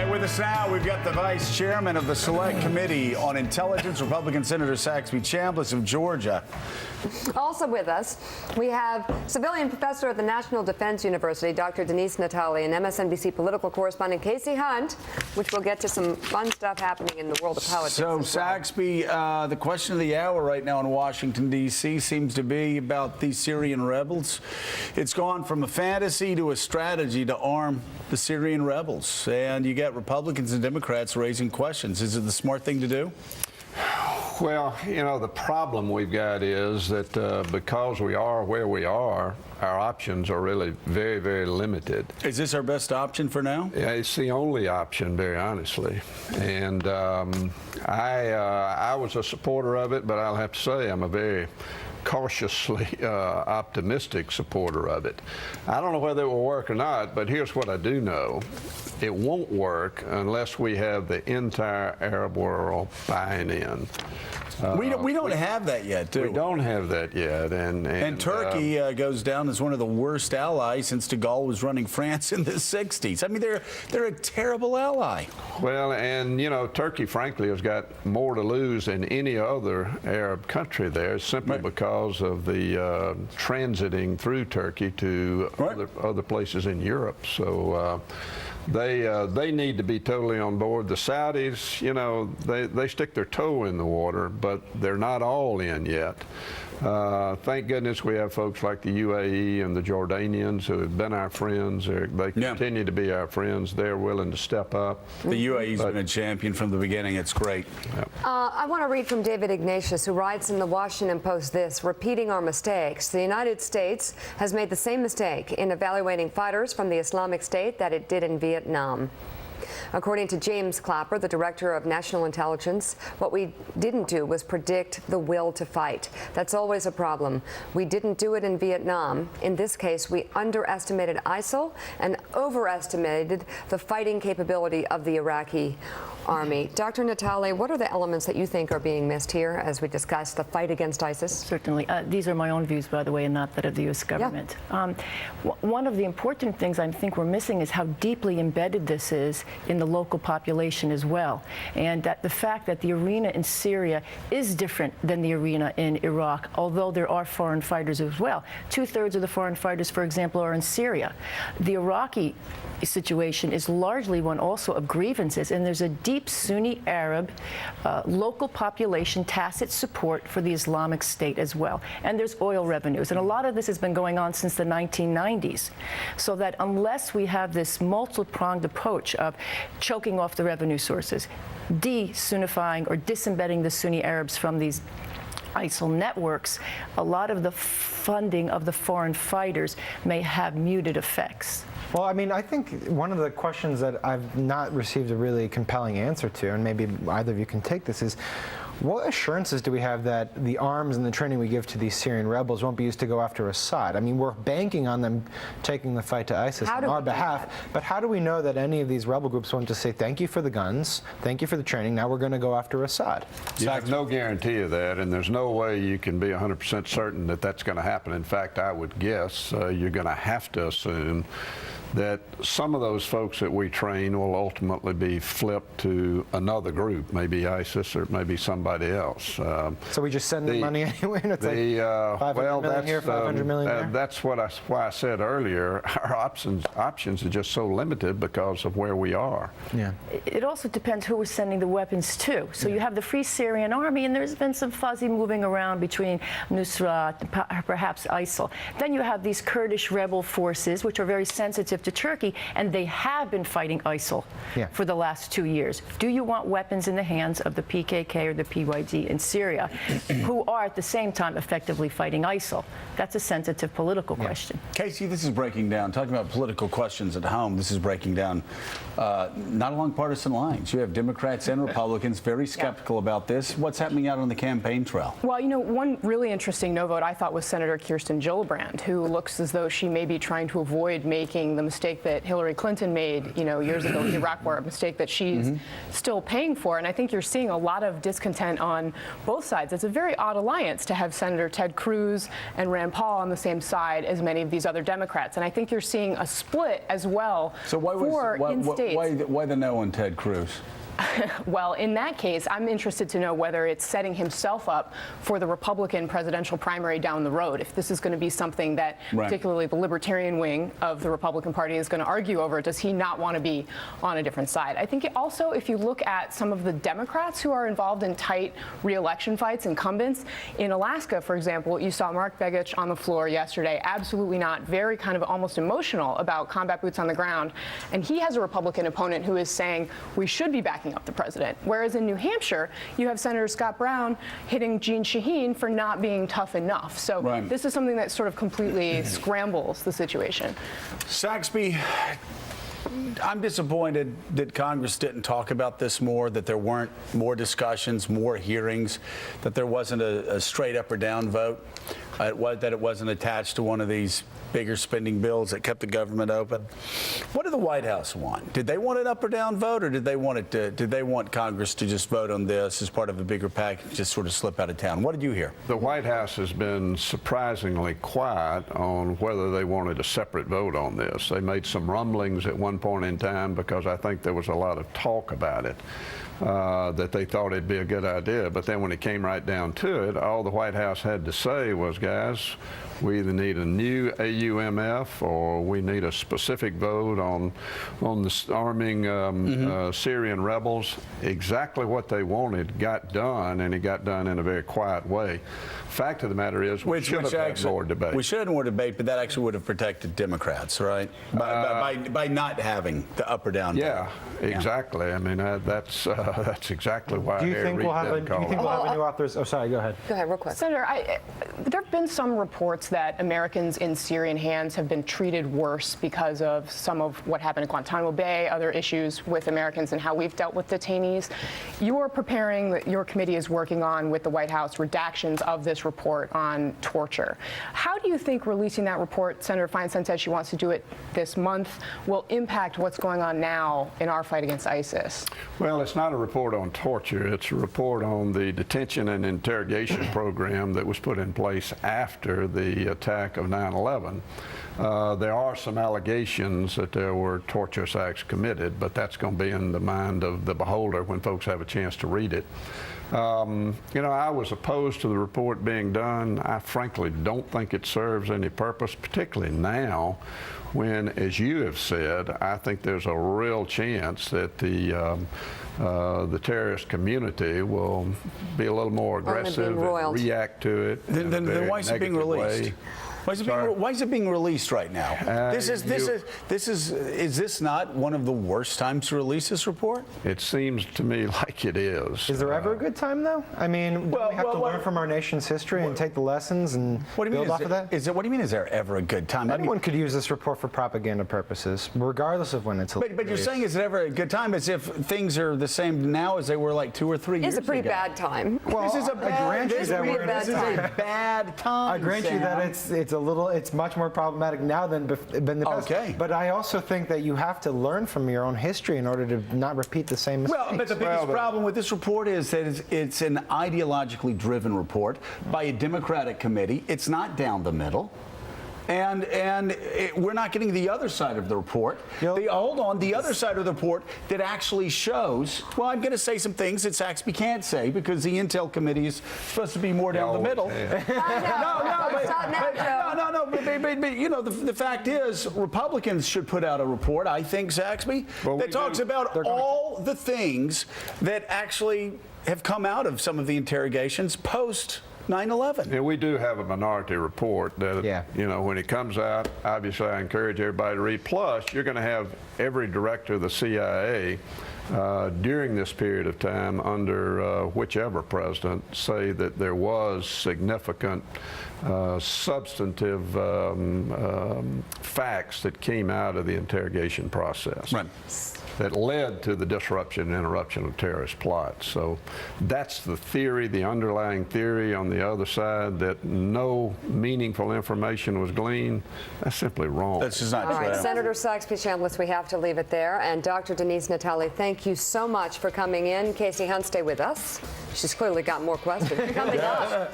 right, with us now, we've got the Vice Chairman of the Select Committee on Intelligence, Republican Senator Saxby Chambliss of Georgia. Also with us, we have civilian professor at the National Defense University, Dr. Denise Natali, and MSNBC political correspondent Casey Hunt, which we'll get to some fun stuff happening in the world of politics. So, Saxby, the question of the hour right now in Washington, D.C. seems to be about these Syrian rebels. It's gone from a fantasy to a strategy to arm the Syrian rebels. And you got Republicans and Democrats raising questions. Is it the smart thing to do? Well, you know, the problem we've got is that because we are where we are, our options are really very, very limited. Is this our best option for now? Yeah, it's the only option, very honestly. And I was a supporter of it, but I'll have to say I'm a very cautiously optimistic supporter of it. I don't know whether it will work or not, but here's what I do know. It won't work unless we have the entire Arab world buying in. We don't have that yet, do we? We don't have that yet. And Turkey goes down as one of the worst allies since de Gaulle was running France in the 60s. I mean, they're a terrible ally. Well, and, you know, Turkey, frankly, has got more to lose than any other Arab country there simply because of the transiting through Turkey to other places in Europe. So they need to be totally on board. The Saudis, you know, they stick their toe in the water, but they're not all in yet. Thank goodness we have folks like the UAE and the Jordanians who have been our friends. They continue to be our friends. They're willing to step up. The UAE's been a champion from the beginning. It's great. I want to read from David Ignatius, who writes in the Washington Post this: repeating our mistakes. The United States has made the same mistake in evaluating fighters from the Islamic State that it did in Vietnam. According to James Clapper, the director of national intelligence, what we didn't do was predict the will to fight. That's always a problem. We didn't do it in Vietnam. In this case, we underestimated ISIL and overestimated the fighting capability of the Iraqi army. Dr. Natali, what are the elements that you think are being missed here as we discuss the fight against ISIS? Certainly. These are my own views, by the way, and not that of the U.S. government. Yeah. One of the important things I think we're missing is how deeply embedded this is in the local population as well, and that the fact that the arena in Syria is different than the arena in Iraq, although there are foreign fighters as well. 2/3 of the foreign fighters, for example, are in Syria. The Iraqi situation is largely one also of grievances, and there's a deep Sunni Arab local population tacit support for the Islamic State as well. And there's oil revenues, and a lot of this has been going on since the 1990s. So that unless we have this multi-pronged approach of choking off the revenue sources, de-Sunnifying or disembedding the Sunni Arabs from these ISIL networks, a lot of the funding of the foreign fighters may have muted effects. Well, I mean, I think one of the questions that I've not received a really compelling answer to, and maybe either of you can take this, is what assurances do we have that the arms and the training we give to these Syrian rebels won't be used to go after Assad? I mean, we're banking on them taking the fight to ISIS on our behalf, but how do we know that any of these rebel groups won't just say, thank you for the guns, thank you for the training, now we're going to go after Assad? You have no guarantee of that, and there's no way you can be 100% certain that that's going to happen. In fact, I would guess you're going to have to assume that some of those folks that we train will ultimately be flipped to another group, maybe ISIS or maybe somebody else. So we just send the money anyway? And it's like 500 million here, 500 million there? That's why I said earlier, our options are just so limited because of where we are. Yeah. It also depends who we're sending the weapons to. So you have the Free Syrian Army, and there's been some fuzzy moving around between Nusrat, perhaps ISIL. Then you have these Kurdish rebel forces, which are very sensitive to Turkey, and they have been fighting ISIL for the last 2 years. Do you want weapons in the hands of the PKK or the PYD in Syria, who are at the same time effectively fighting ISIL? That's a sensitive political question. Casey, this is breaking down, talking about political questions at home, this is breaking down not along partisan lines. You have Democrats and Republicans very skeptical about this. What's happening out on the campaign trail? Well, you know, one really interesting no vote I thought was Senator Kirsten Gillibrand, who looks as though she may be trying to avoid making the mistake that Hillary Clinton made, years ago in the Iraq War, a mistake that she's still paying for. And I think you're seeing a lot of discontent on both sides. It's a very odd alliance to have Senator Ted Cruz and Rand Paul on the same side as many of these other Democrats. And I think you're seeing a split as well. So why the no on Ted Cruz? Well, in that case, I'm interested to know whether it's setting himself up for the Republican presidential primary down the road. If this is going to be something that particularly the libertarian wing of the Republican Party is going to argue over, does he not want to be on a different side? I think also, if you look at some of the Democrats who are involved in tight re-election fights, incumbents, in Alaska, for example, you saw Mark Begich on the floor yesterday, absolutely not, very kind of almost emotional about combat boots on the ground. And he has a Republican opponent who is saying we should be backing up the president. Whereas in New Hampshire, you have Senator Scott Brown hitting Jeanne Shaheen for not being tough enough. So this is something that sort of completely scrambles the situation. Saxby, I'm disappointed that Congress didn't talk about this more, that there weren't more discussions, more hearings, that there wasn't a straight up or down vote, that it wasn't attached to one of these bigger spending bills that kept the government open. What did the White House want? Did they want an up or down vote, or did they want Congress to just vote on this as part of a bigger package, just sort of slip out of town? What did you hear? The White House has been surprisingly quiet on whether they wanted a separate vote on this. They made some rumblings at one point in time because I think there was a lot of talk about it. That they thought it'd be a good idea. But then when it came right down to it, all the White House had to say was, guys, we either need a new AUMF or we need a specific vote on the arming Syrian rebels. Exactly what they wanted got done, and it got done in a very quiet way. Fact of the matter is, we should have had more debate. We should have had more debate, but that actually would have protected Democrats, right? By not having the up or down vote. Yeah, exactly. I mean, that's exactly why. Do you think we'll have a new authors? Oh, sorry. Go ahead. Go ahead, real quick. Senator, there have been some reports that Americans in Syrian hands have been treated worse because of some of what happened in Guantanamo Bay, other issues with Americans and how we've dealt with detainees. You are preparing, your committee is working on with the White House redactions of this report on torture. How do you think releasing that report, Senator Feinstein says she wants to do it this month, will impact what's going on now in our fight against ISIS? Well, it's not a report on torture. It's a report on the detention and interrogation program that was put in place after the attack of 9/11. There are some allegations that there were torturous acts committed, but that's going to be in the mind of the beholder when folks have a chance to read it. I was opposed to the report being done. I frankly don't think it serves any purpose, particularly now when, as you have said, I think there's a real chance that the terrorist community will be a little more aggressive and react to it. Then why is it being released? Why is it being released right now? Is this not one of the worst times to release this report? It seems to me like it is. Is there ever a good time, though? I mean, we have to learn from our nation's history and take the lessons and build off of that? What do you mean, is there ever a good time? Anyone could use this report for propaganda purposes, regardless of when it's released. But you're saying, is it ever a good time, as if things are the same now as they were like 2 or 3 years ago? It's a pretty bad time. Well, this is a bad time. I grant you that it's much more problematic now than in the past. Okay. But I also think that you have to learn from your own history in order to not repeat the same mistakes. Well, but the biggest problem with this report is that it's an ideologically driven report by a Democratic committee. It's not down the middle. And we're not getting the other side of the report. The other side of the report that actually shows, well, I'm going to say some things that Saxby can't say because the Intel Committee is supposed to be more down the middle. But the fact is, Republicans should put out a report, I think, Saxby, that talks about all the things that actually have come out of some of the interrogations post 9/11. Yeah, we do have a minority report that, when it comes out, obviously I encourage everybody to read. Plus, you're going to have every director of the CIA during this period of time under whichever president say that there was significant substantive facts that came out of the interrogation process. Right. That led to the disruption and interruption of terrorist plots. So that's the theory, the underlying theory on the other side, that no meaningful information was gleaned. That's simply wrong. That's just not All true. right, Senator Saxby, Chambliss, we have to leave it there. And Dr. Denise Natali, thank you so much for coming in. Casey Hunt, stay with us. She's clearly got more questions coming up.